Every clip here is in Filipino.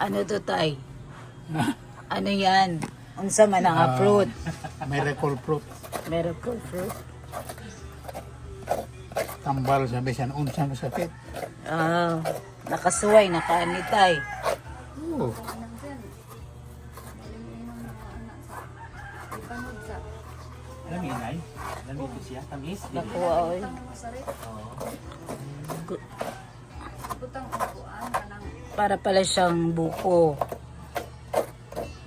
Ano to tay? Ano yan? Unsa man ang fruit? Miracle fruit. Miracle fruit. Tambal sabi siya unsa mo sakit. Ah, nakasuway, nakaani tay. Oh. Alam yun ay? Alam yun siya? Tamis? Nakuha oy. Para pala siyang buko.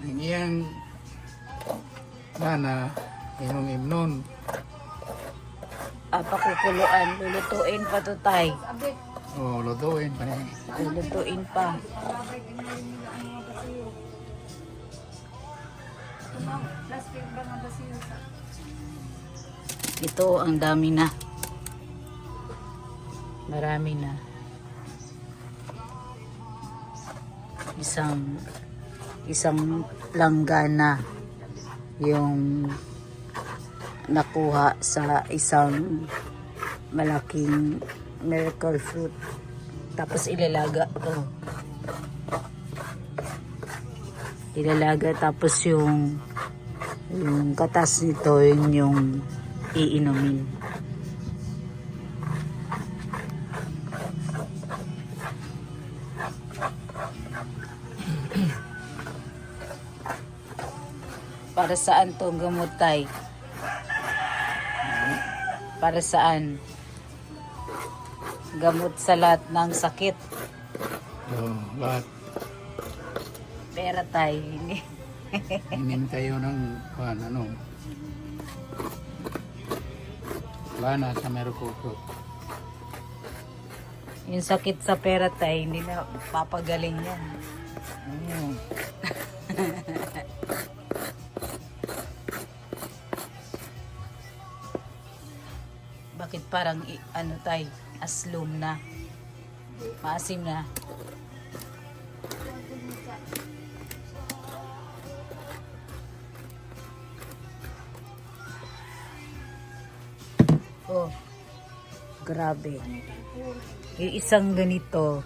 Ang iyang nana imnon. Pakukuluan, lulutuin pa to tay. Oh, lutuin pa niya. Lulutuin pa. Ito ang dami na. Marami na. Isang langgana yung nakuha sa isang malaking miracle fruit. Tapos ilalaga to. Ilalaga tapos yung katas nito yun yung iinumin. Para saan to gamot tay? Para saan? Gamot sa lahat ng sakit. Oh, lahat. Pera tay. Inim kayo ng ano. Lana sa miracle fruit. Yung sakit sa pera tay, hindi na papagaling yan. Oh. Bakit parang ano tay, aslum na. Maasim na. Oh, grabe. Yung isang ganito,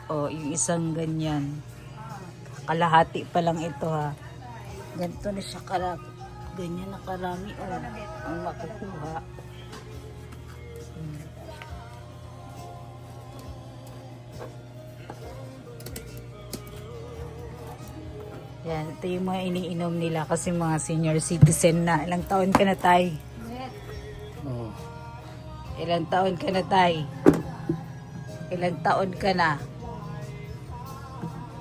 oh, yung isang ganyan. Kalahati pa lang ito ha. Ganito na siya ganyan na karami oh, ang makukuha. Yan, ito yung mga iniinom nila kasi mga senior citizen na. Ilang taon ka na tay? Oh. Ilang taon ka na tay? Ilang taon ka na?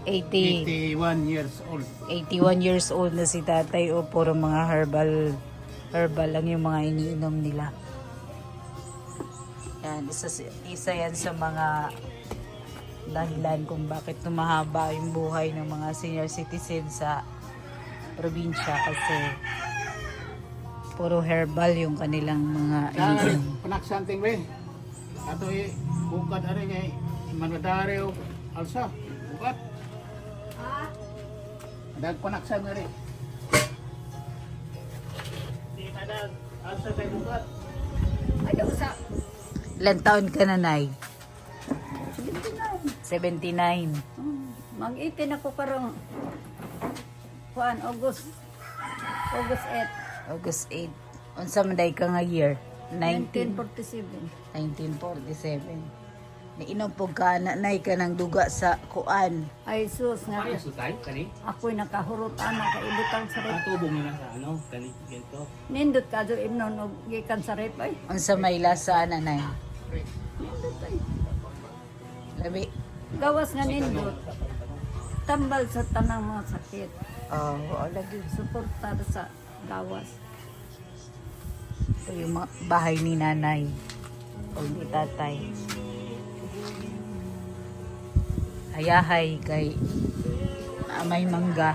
81 years old. 81 years old na si tatay o puro mga herbal lang yung mga iniinom nila. Yan, isa yan sa mga dahilan kung bakit tumahaba yung buhay ng mga senior citizen sa probinsya kasi puro herbal yung kanilang mga iniinom. Panak something we. Ato bukat ari kay manadare o alsa. Bukat. Dag panaksan ari. Di ada alsa kay bukat. Ay, usa. Ilang taon ka na, Nay? 79. Mag-itin ako karong August 8, August 8. Unsa man day ka nga year? 1947. 1947. Niinom po ka na nay ka ng duga sa kuan. Ay sus nga. Ay, sutay? Kani? Ako'y nakahurot ana kaibutang sa rep. Natubong na lang sa ano? Kani? Ganito? Nindot ka do imnon og gikan sa rep ay. Unsa may lasa na nay? Nindot ay. Labi. Gawas nga nindot. Tambal sa tanang mga sakit. Oh, Lagi suportar sa gawas. ito yung bahay ni nanay. O ni tatay. Hayahay kay may mangga.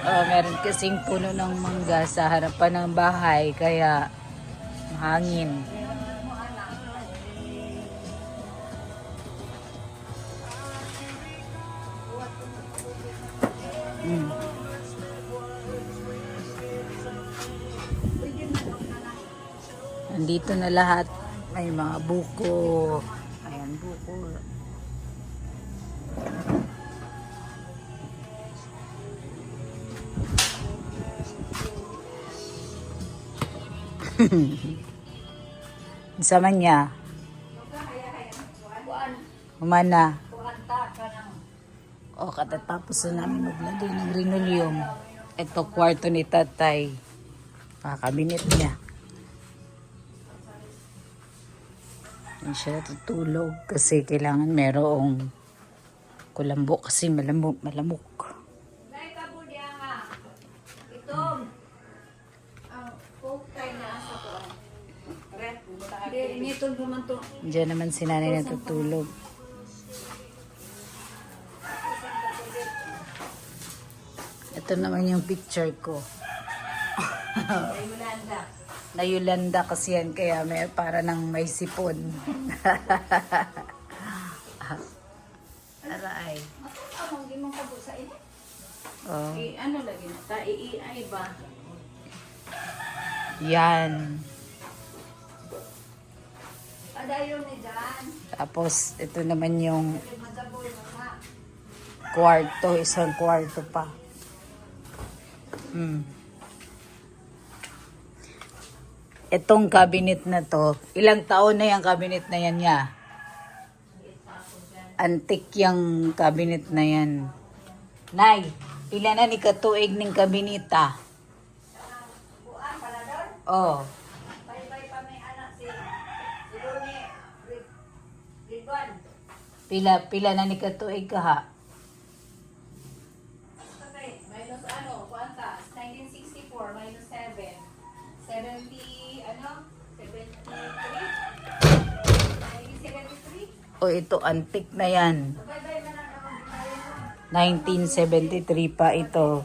Oh, meron kasing puno ng mangga sa harapan ng bahay kaya mahangin. Andito na lahat. May mga buko. Ayan, buko. Sama niya. Humana. O, katatapos na namin maglagay ng linoleum. Ito, kwarto ni tatay. Kabinet niya. Hindi siya natutulog kasi kailangan merong kulambo kasi malamok. Diyan naman si nanay natutulog. Ito naman yung picture ko. Na Yolanda kasi yan, kaya may para nang may sipon. Aray. Oh. Ano lagi na? Ta-i-i ba? Yan. Adayo ni Jan. Tapos, ito naman yung kwarto. Isang kwarto pa. Itong cabinet na to, ilang taon na yung cabinet na yan niya? Antik yung cabinet na yan. Nay, pila na ni katuig ng kabineta? Oh. Pila na ni katuig ka ha? Minus ano, kuanta, 1964 minus 7. 70, ano? 73? 1973? O ito, antik na yan. 1973 pa ito.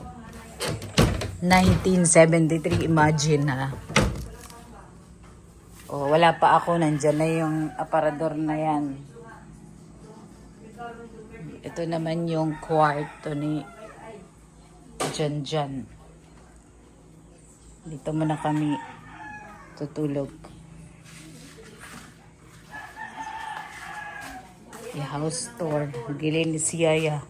1973, imagine ha. O, wala pa ako, nandyan na yung aparador na yan. Ito naman yung kwarto ni Jan. Dito muna kami tutulog. Yung house tour. Gilin ni si Yaya.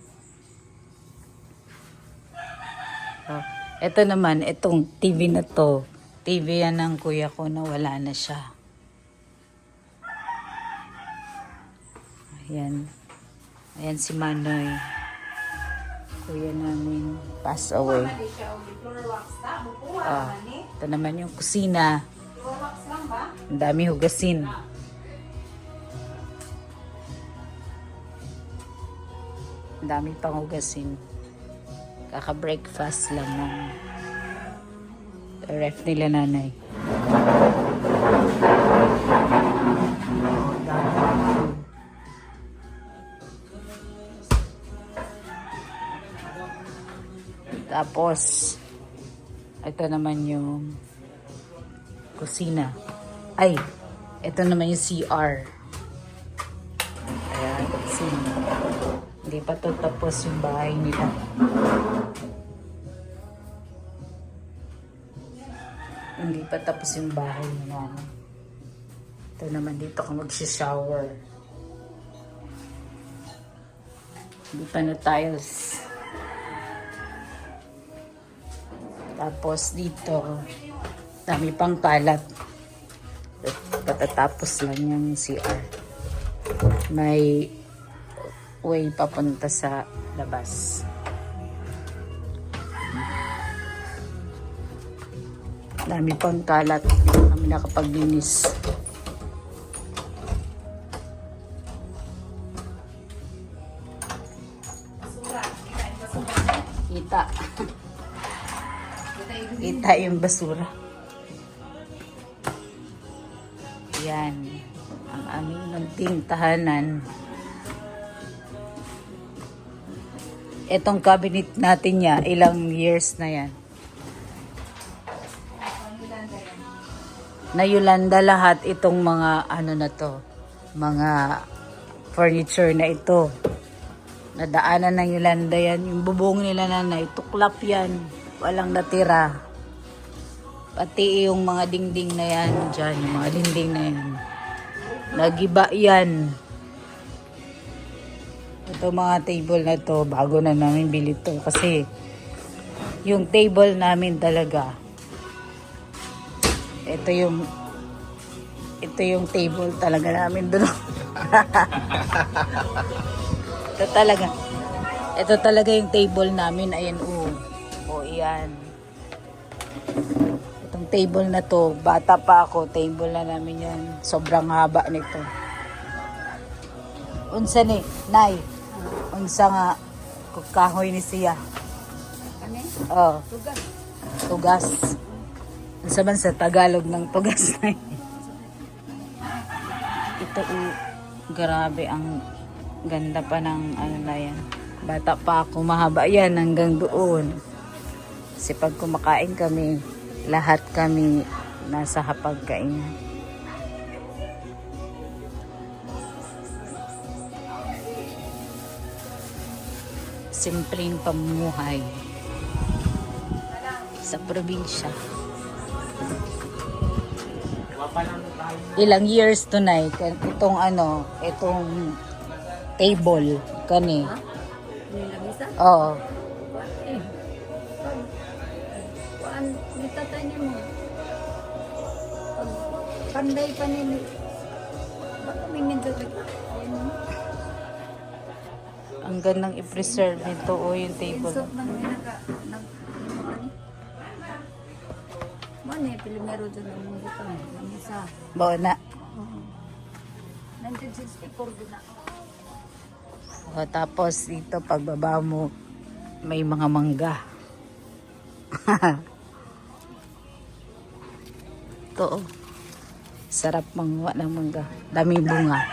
Oh, ito naman, itong TV na to. TV yan ng kuya ko na wala na siya. Ayan. Ayan si Manoy. Kuya namin pass away. Ah, ito naman yung kusina. Ang dami hugasin. Ang dami pang hugasin. Kaka-breakfast lang ng ref nila nanay. Tapos, ito naman yung kusina. Ay, ito naman yung CR. Ayan, kusina. Hindi pa to tapos yung bahay nila. Hindi pa tapos yung bahay nila. Ito naman dito ka mag-shower. Hindi pa na tiles. Tapos dito, dami pang kalat. Patatapos lang yung CR. May way papunta sa labas. Dami pang kalat. Kami nakapaglinis. Kita. Kita yung basura. Yan. Ang aming munting tahanan. Etong cabinet natin niya, ilang years na yan. Na Yolanda lahat itong mga ano na to. Mga furniture na ito. Nadaanan ng Yolanda yan. Yung bubong nila nanay, tuklap yan. Walang natira. Pati yung mga dingding na yan dyan, yung mga dingding na yan. Nagiba yan. Ito mga table na to, bago na namin bili to. Kasi yung table namin talaga, ito yung table talaga namin doon. Ito talaga yung table namin. Ayan, iyan. Itong table na to, bata pa ako, table na namin yan. Sobrang haba nito. Unsa ni, Nay? Unsa nga, kahoy ni siya. Kani? Oh, Tugas. tugas. Unsa man sa Tagalog ng tugas na yun? Ito, grabe ang ganda pa ng ano na yan. Bata pa ako, mahaba yan hanggang doon. Kasi pag kumakain kami, lahat kami nasa hapagkainan. Simpleng pamumuhay sa probinsya. Ilang years to na itong table kani. Nilamisa? Oo. Eh. Kuan, nitatay niya mo. Pag panday pa nini. Baka may nagagay. Ang gandang i-preserve nito yung table. Insot man may Mani, pilimero dyan ang mga butang. Ang isa. Bawa na. 1964 din na. O, tapos dito pagbaba mo may mga mangga. Ito sarap manguha ng mangga. Daming bunga.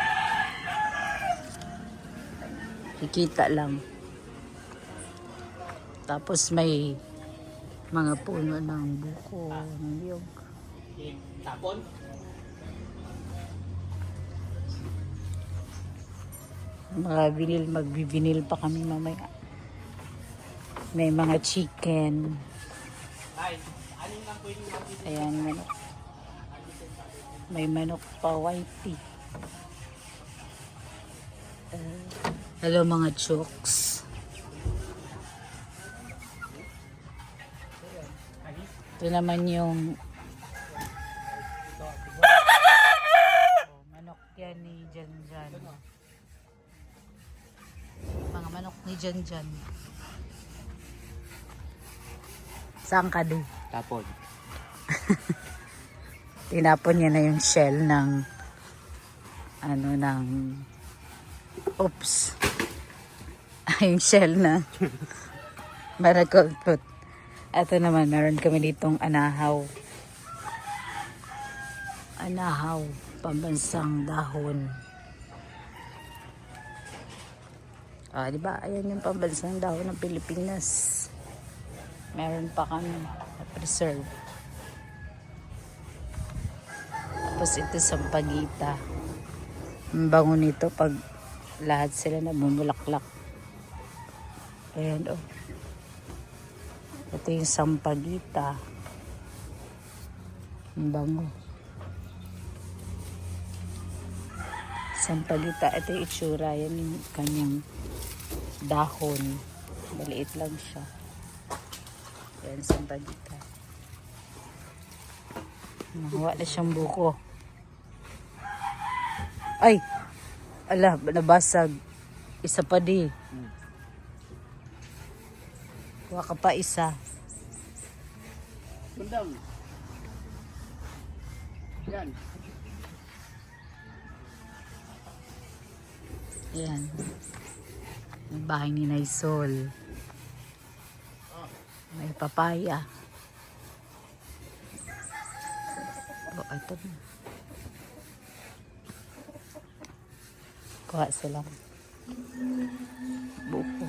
Kikita lang. Tapos may mga puno ng buko, ng niyog. Tapon? Magbibinil pa kami mamaya. May mga chicken. Ayan, manok. May manok pa, whitey. Hello mga chooks. Ito naman yung manok yan ni Janjan. Mga manok ni Janjan. Saan ka din? Tapon. Tinapon niya na yung shell ng oops. Yung shell na maragold fruit. Ito naman, meron kami ditong anahaw. Anahaw, pambansang dahon. Diba? Ayan yung pambansang dahon ng Pilipinas. Meron pa kami na-preserve. Tapos ito sampagita. Ang bango nito pag lahat sila na bumulaklak. Ayan Ito yung sampagita. Ang bango. Sampagita. Ito yung itsura. Yan yung kanyang dahon. Maliit lang siya. Ayan, sampagita. Nakuha na siyang buko. Ay! Ala, nabasag. Isa pa di. Kuha ka pa isa. Bandang. Yan. Ayan. Yung bahay ni Naisol. May papaya. Ito. Kuha sila. Buko.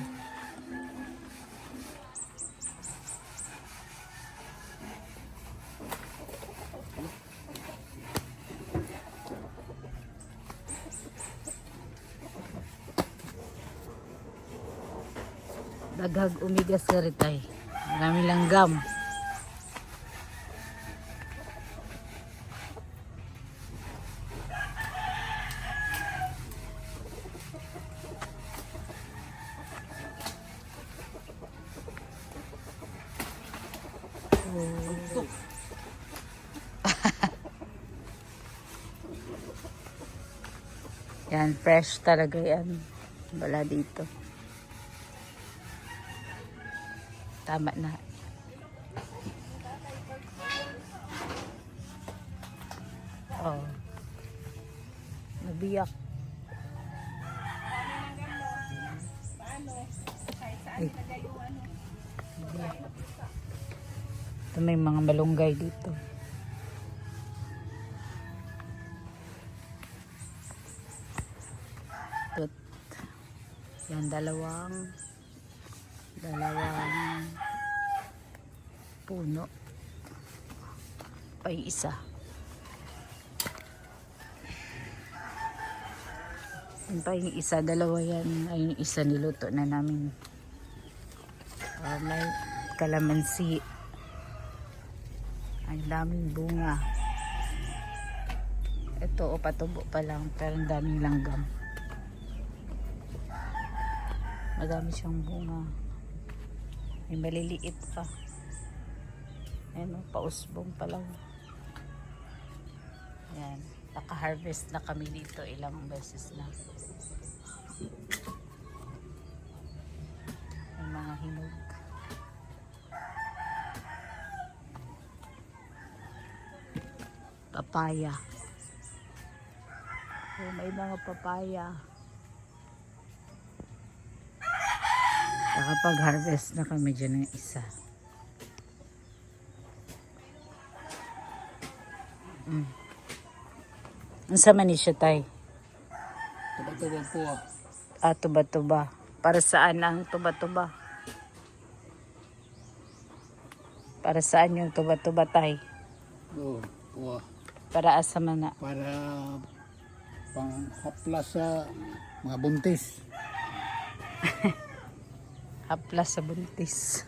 Daghag umigas ka ritay. Marami langgam. Yan, fresh talaga yan. Wala dito. Tama na. Oh. Nabiyak. Ay. Nabiyak. Ito may mga malunggay dito. Ito. Yan, dalawang puno. Pa yung isa. Yan pa yung isa, dalawa yan. Ay, yung isa niluto na namin. May kalamansi. Ang daming bunga. Ito, patubo pa lang, pero ang daming langgam. Madami siyang bunga. May maliliit pa. Ayan, pausbong pa lang. Ayan. Naka-harvest na kami dito ilang beses na. May mga hinog. Papaya. Oh, may mga papaya. Nakapag-harvest na kami dyan ng isa. Ang sama ni siya, tay? Tuba-tuba po. Tuba-tuba. Para saan ang tuba-tuba? Para saan yung tuba-tuba, tay? Oo, tuwa. Para asa man na? Para panghaplas sa mga buntis. Haplas sa buntis.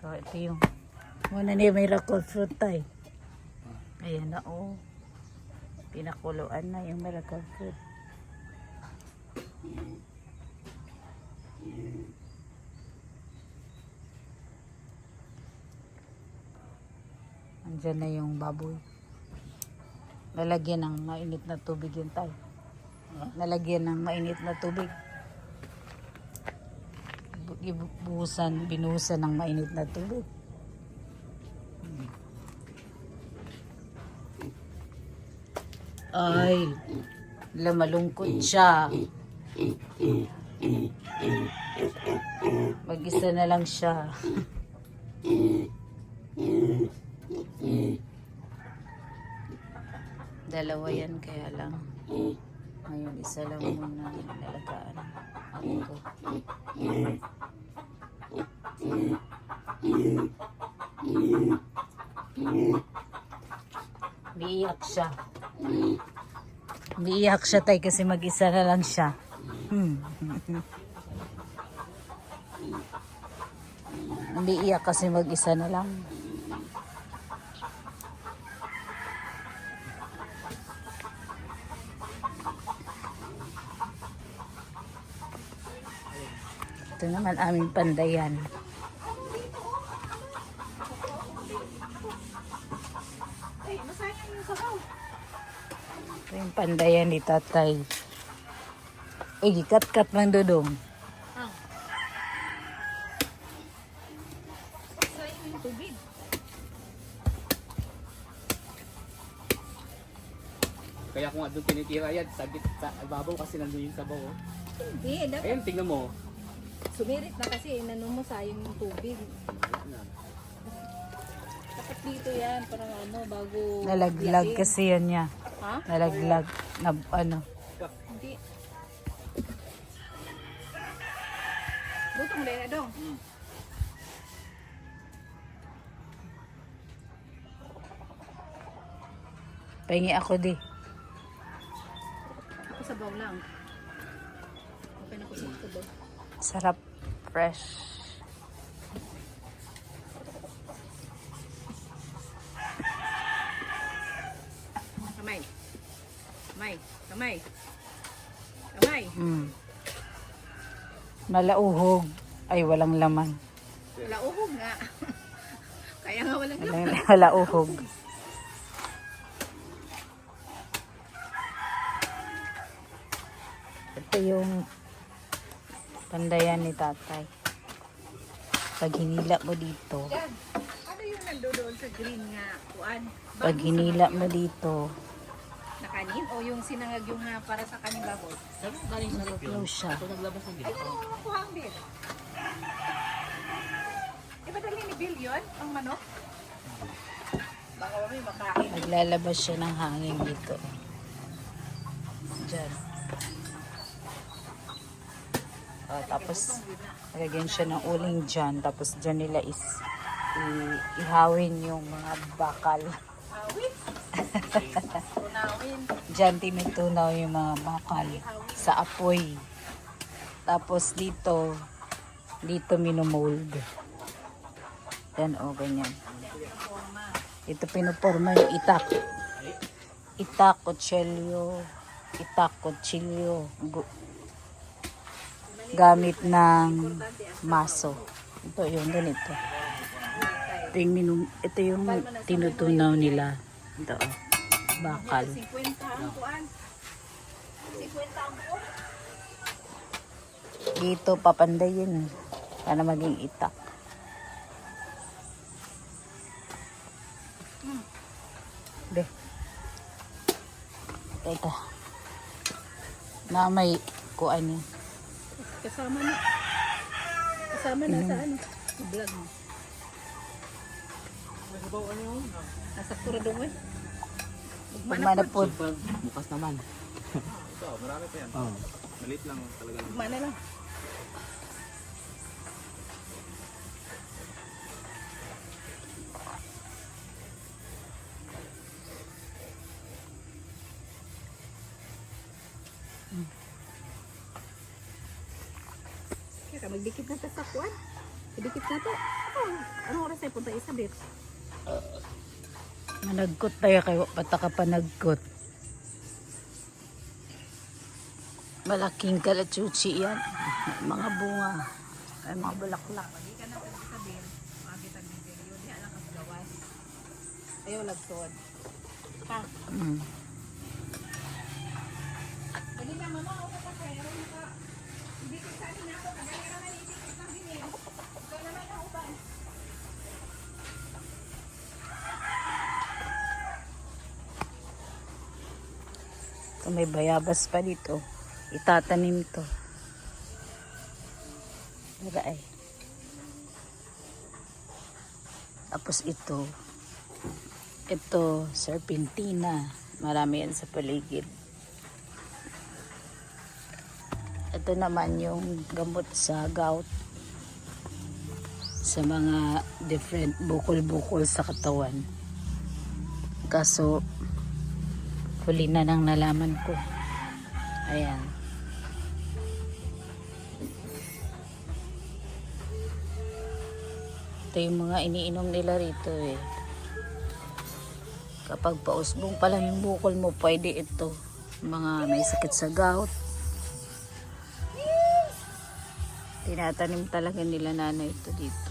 So, ito yung muna niya miracle fruit, tay. Ayan na, oh. Pinakuluan na yung miracle fruit. Andyan na yung baboy. Lalagyan ng mainit na tubig yun, tay. Nalagyan ng mainit na tubig. Binuhusan ng mainit na tubig. Ay, malungkot siya. Mag-isa na lang siya. Dalawa yan, kaya lang. Ngayon, isa lang muna nalagaan. Ako. Umiiyak siya. Umiiyak siya, tay, kasi mag-isa na lang siya. Umiiyak kasi mag-isa na lang. Ito naman aming pandayan. Ito yung pandayan ni tatay. Gikat-kat mang dudong. Kaya kung doon tinitira yan, sa ibabaw kasi nandun yung sabaw. Oh. Hindi, dapat Ayun, tingnan mo. sumirit na kasi inano mo sayang yung tubig. Dapat dito yan, parang ano, bago... Nalaglag biyakin. kasi yan niya. Ha? Nalaglag. Na, ano. Hindi. Butong na dong. Pahingi ako di. Ako sabaw lang. Okay na ko sa sabaw. Sarap. Fresh. Kamay. Kamay. Kamay. Kamay. Mm. Malauhog. Ay, walang laman. Wala uhog nga. Kaya nga walang Malauhog. Ito yung pandayan ni tatay. Pag hinila mo dito, Yan. Ano yung nandoon sa green nga? Kuan? pag hinila mo dito, Na kanin? O yung sinangag yung para sa kanin baboy? Sabi ko galing sa rep yun. flow siya. Ito naglabas ng Ay, dito. ano yung kuhang din? Iba dali ni Bill yun? Ang manok? Baka may makain. Naglalabas siya ng hangin dito. Diyan. Tapos, lagyan siya ng uling dyan. Tapos, dyan nila ihawin yung mga bakal. Awit. Tunawin. Dyan tinutunaw yung mga bakal sa apoy. Tapos, dito minomold. Yan, o, ganyan. Ito pinuporma yung itak. Itak, kutsilyo. Itak, kutsilyo. Gamit ng maso. Ito yung ganito. Ito yung tinutunaw nila. Ito, oh, bakal. 50 ang kuan. 50 ang kuan. Dito papandayin para maging itak. Be. Teka. Na may kuan yun. Kasama na. Kasama na sa ano? Vlog mo. Nasa pura doon eh. Manapod. Super bukas naman. Ito, marami pa yan. Oh. Maliit lang talaga. Mana lang. Kaya magdikit na sa kuwan. Dikit na to. Oh, anong oras ay punta Isabel? Managkot tayo kayo. Pataka panagkot. Malaking kalachuchi yan. Mga bunga. Ay, mga bulaklak. Pagi ka na sa Isabel. Makakita ng video. Di alam ang gawas. Ayaw lagtod. Ha? Dali na mama. Ako pa kaya. Hindi ko sa akin ako. Kagaya na nalipit ng binin. Ito naman ang uban. So, may bayabas pa dito. Itatanim to. Ay. Tapos ito. Ito, serpentina. Marami yan sa paligid. Ito naman yung gamot sa gout. Sa mga different bukol-bukol sa katawan. Kaso, huli na nang nalaman ko. Ayan. Ito yung mga iniinom nila rito eh. Kapag pausbong pa lang yung bukol mo, pwede ito. Mga may sakit sa gout. Tinatanim talaga nila nanay ito dito.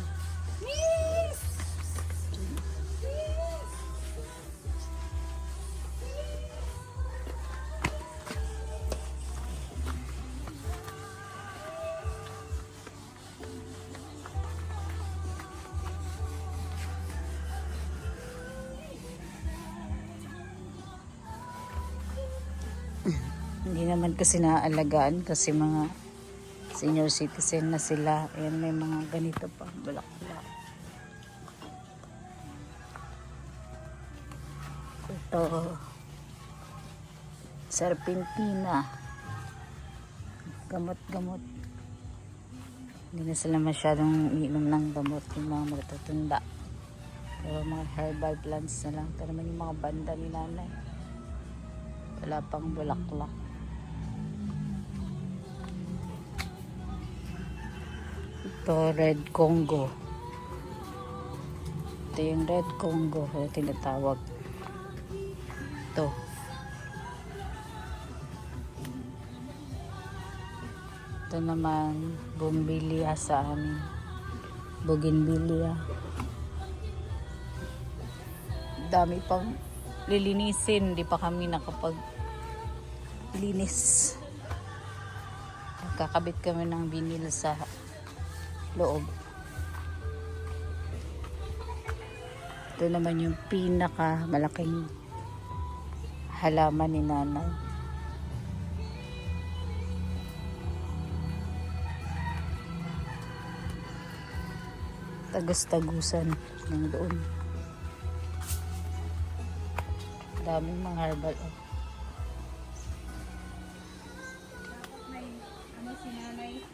Hindi naman kasi naaalagaan kasi mga senior citizen na sila. Ayan, may mga ganito pa. Bulak-bulak. Ito. Serpentina. Gamot-gamot. Hindi na sila masyadong iinom ng gamot yung mga matatanda. Pero mga herbal plants na lang. Pero naman yung mga banda ni nanay. Wala pang bulaklak. Ito, Red Congo. Ito yung Red Congo. Ito tinatawag. Ito. Ito naman, bumbilya sa amin. Bougainvillea. Dami pang lilinisin. Hindi pa kami nakapag-linis. Kakabit kami ng vinyl sa loob. Ito naman yung pinaka malaking halaman ni nanay. Tagus-tagusan ng doon. Daming mga herbal. May ano si nanay.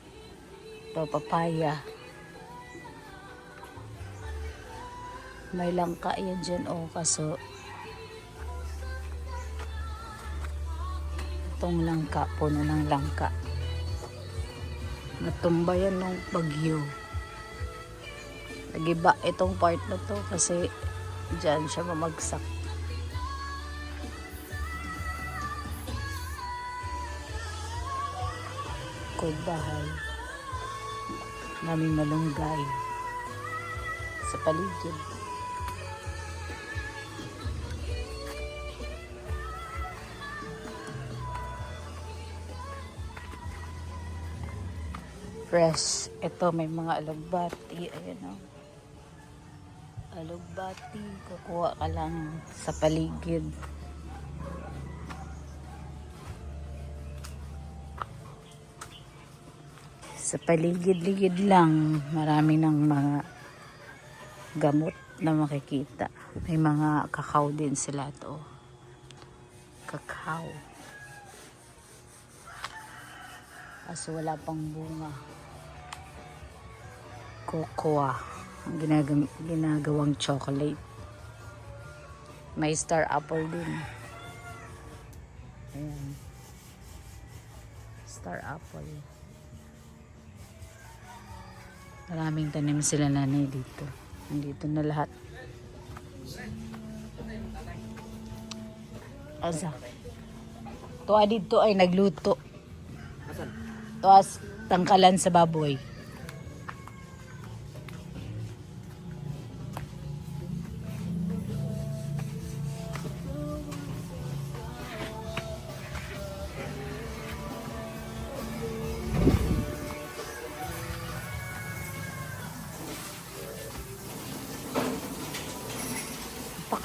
Ito, papaya. May langka yan dyan. Kaso itong langka, puno ng langka. Natumba yan ng bagyo. Nagiba itong part na to kasi dyan siya mamagsak. Cold bahay. Naming malunggay sa paligid. Fresh. Ito may mga alugbati. Ayan o. Alugbati. Kukuha ka lang sa paligid. Sa paligid-ligid lang. Marami ng mga gamot na makikita. May mga kakao din sila to. Kakao. Kaso wala pang bunga. Cocoa. Ang ginagawang chocolate. May star apple din. Ayan. Star apple. Maraming tanim sila nanay dito. Nandito na lahat. Asa? Tuwa dito ay nagluto. Tuwas tangkalan sa baboy.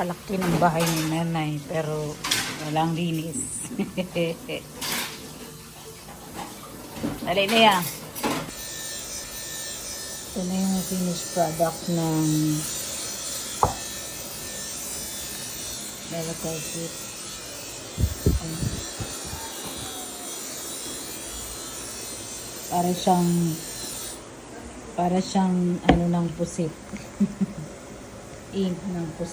Napakalaki ng bahay ni nanay pero walang linis. Dali na yan. Ito na yung finished product ng Miracle Fruit. Para siyang ano ng pusit. Ink ng pusit.